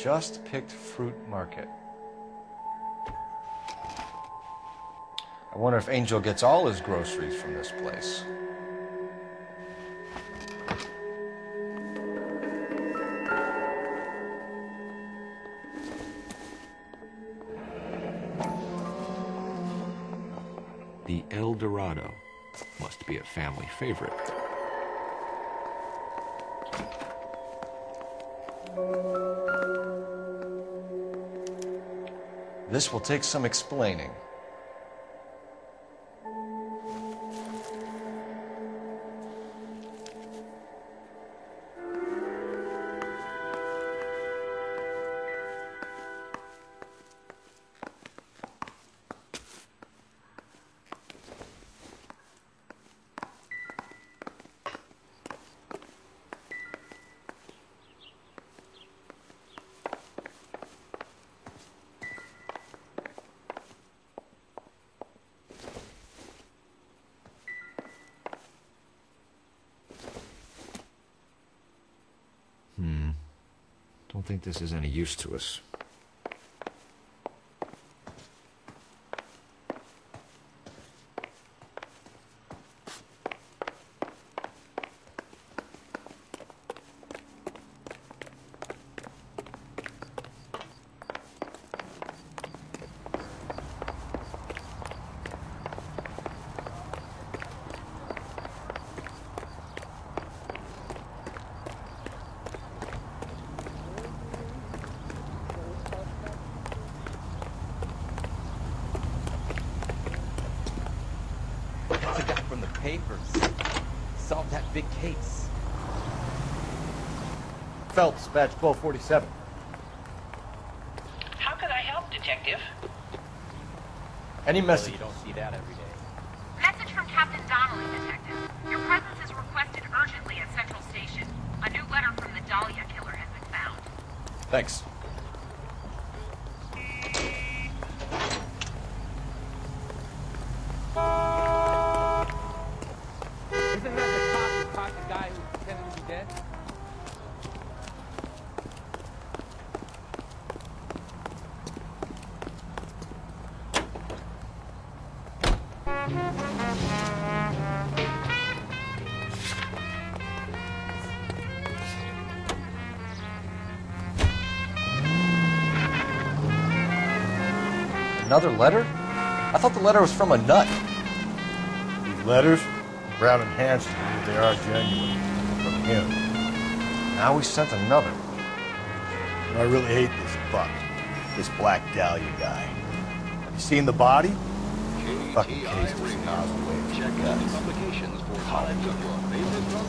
Just Picked Fruit Market. I wonder if Angel gets all his groceries from this place. The El Dorado must be a family favorite. This will take some explaining. Don't think this is any use to us. From the papers. Solved that big case. Phelps, badge 1247. How can I help, Detective? Any Well, message? you don't see that every day. Message from Captain Donnelly, Detective. Your presence is requested urgently at Central Station. A new letter from the Dahlia killer has been found. Thanks. Isn't that the cop who caught the guy who pretended to be dead? Another letter? I thought the letter was from a nut. These letters, Brown and Hanson believe they are genuine. From him. Now we sent another. And I really hate this fuck. This Black Dahlia guy. Have you seen the body? Fucking case was miles away.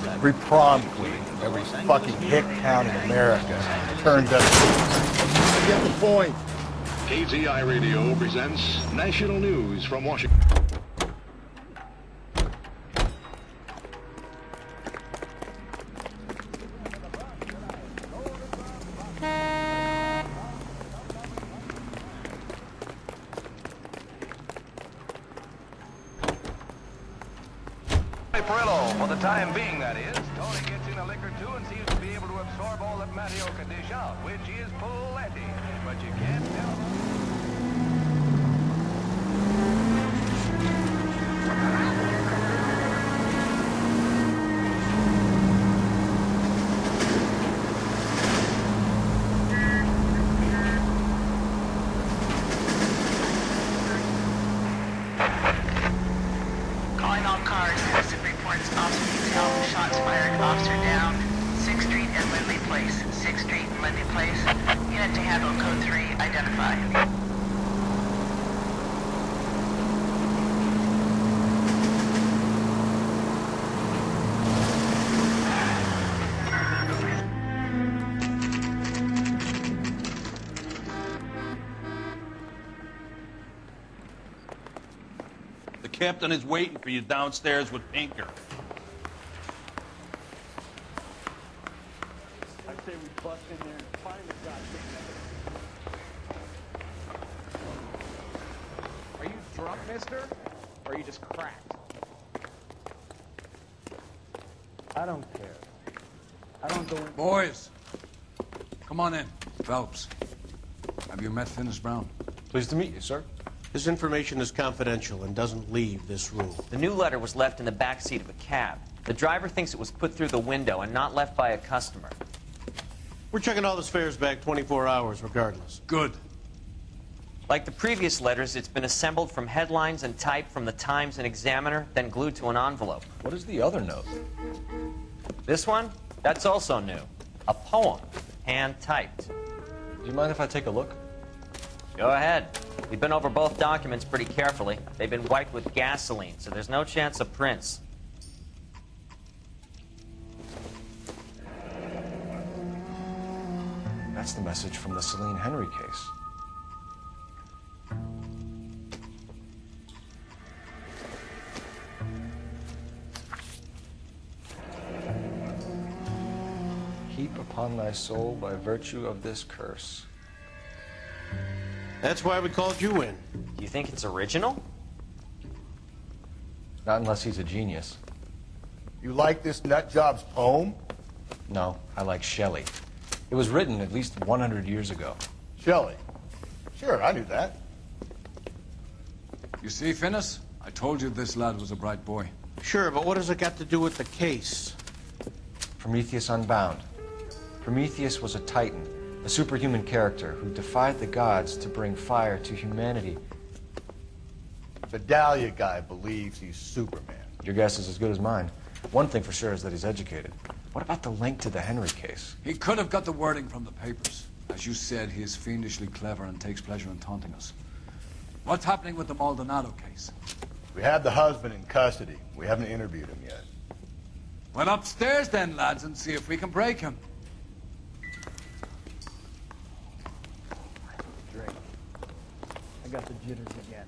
Every prom queen, every fucking hick town in America turns up. Get the point. KZI Radio presents national news from Washington. Perillo, for the time being, that is. Tony gets in a lick or two and seems to be able to absorb all that Matteo can dish out, which is plenty. But you can't tell. Calling all cars. Citizen reports officer detail. Shots fired. Officer down. 6th Street and Lindley Place. 6th Street and Lindley Place. Unit to handle code 3. Identify. The captain is waiting for you downstairs with Pinker. I say we bust in there and find the goddamn. Are you drunk, mister? Or are you just cracked? I don't care. I don't go in. Boys, come on in. Phelps, have you met Finis Brown? Pleased to meet you, sir. This information is confidential and doesn't leave this room. The new letter was left in the back seat of a cab. The driver thinks it was put through the window and not left by a customer. We're checking all the spares back 24 hours regardless. Good. Like the previous letters, it's been assembled from headlines and typed from the Times and Examiner, then glued to an envelope. What is the other note? This one? That's also new. A poem, hand-typed. Do you mind if I take a look? Go ahead. We've been over both documents pretty carefully. They've been wiped with gasoline, so there's no chance of prints. That's the message from the Celine Henry case. Heap upon thy soul by virtue of this curse. That's why we called you in. Do you think it's original? Not unless he's a genius. You like this nutjob's poem? No, I like Shelley. It was written at least 100 years ago. Shelley? Sure, I knew that. You see, Finis? I told you this lad was a bright boy. Sure, but what has it got to do with the case? Prometheus Unbound. Prometheus was a titan, a superhuman character who defied the gods to bring fire to humanity. The Dahlia guy believes he's Superman. Your guess is as good as mine. One thing for sure is that he's educated. What about the link to the Henry case? He could have got the wording from the papers. As you said, he is fiendishly clever and takes pleasure in taunting us. What's happening with the Maldonado case? We have the husband in custody. We haven't interviewed him yet. Well, upstairs then, lads, and see if we can break him. Drink. I got the jitters again.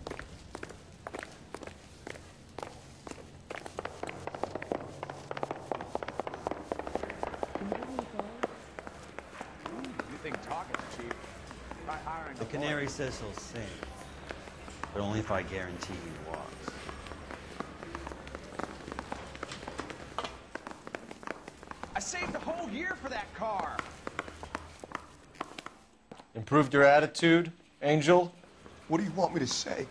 You think talking's cheap? By hiring The canary says he'll sing, but only if I guarantee he walks. I saved a whole year for that car. Improved your attitude, Angel? What do you want me to say?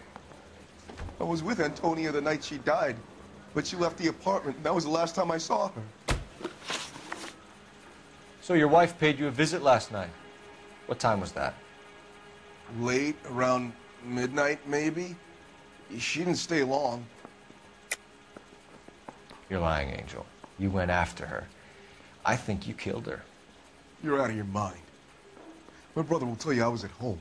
I was with Antonia the night she died, but she left the apartment, and that was the last time I saw her. So your wife paid you a visit last night. What time was that? Late, around midnight, maybe? She didn't stay long. You're lying, Angel. You went after her. I think you killed her. You're out of your mind. My brother will tell you I was at home.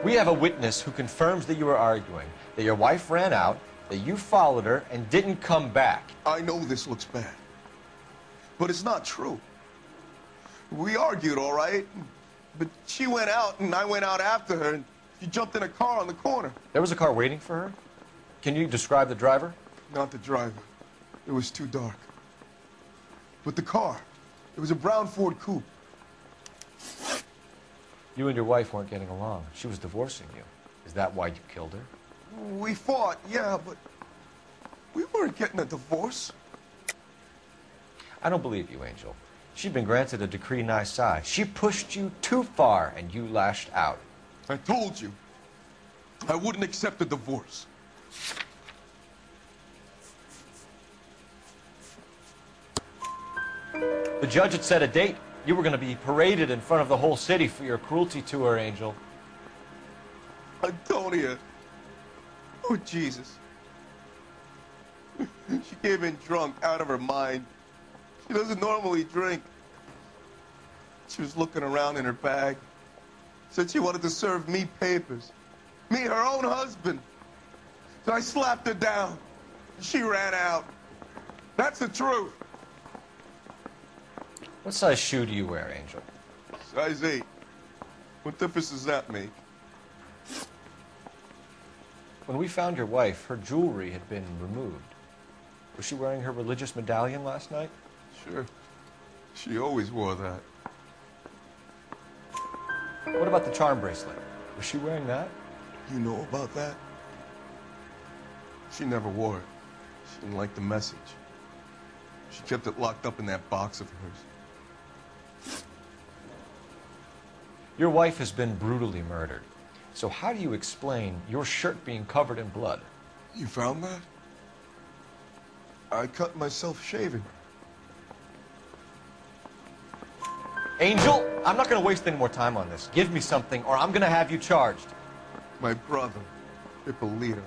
We have a witness who confirms that you were arguing, that your wife ran out, that you followed her and didn't come back. I know this looks bad, but it's not true. We argued, all right, but she went out and I went out after her and she jumped in a car on the corner. There was a car waiting for her? Can you describe the driver? Not the driver. It was too dark. But the car, it was a brown Ford coupe. You and your wife weren't getting along. She was divorcing you. Is that why you killed her? We fought, yeah, but we weren't getting a divorce. I don't believe you, Angel. She'd been granted a decree nisi. She pushed you too far, and you lashed out. I told you, I wouldn't accept a divorce. The judge had set a date. You were going to be paraded in front of the whole city for your cruelty to her, Angel. Antonia. Oh, Jesus. She came in drunk, out of her mind. She doesn't normally drink. She was looking around in her bag. Said she wanted to serve me papers. Me, her own husband. So I slapped her down. She ran out. That's the truth. What size shoe do you wear, Angel? Size 8. What difference does that make? When we found your wife, her jewelry had been removed. Was she wearing her religious medallion last night? Sure. She always wore that. What about the charm bracelet? Was she wearing that? You know about that? She never wore it. She didn't like the message. She kept it locked up in that box of hers. Your wife has been brutally murdered. So how do you explain your shirt being covered in blood? You found that? I cut myself shaving. Angel, I'm not going to waste any more time on this. Give me something or I'm going to have you charged. My brother, Ippolito.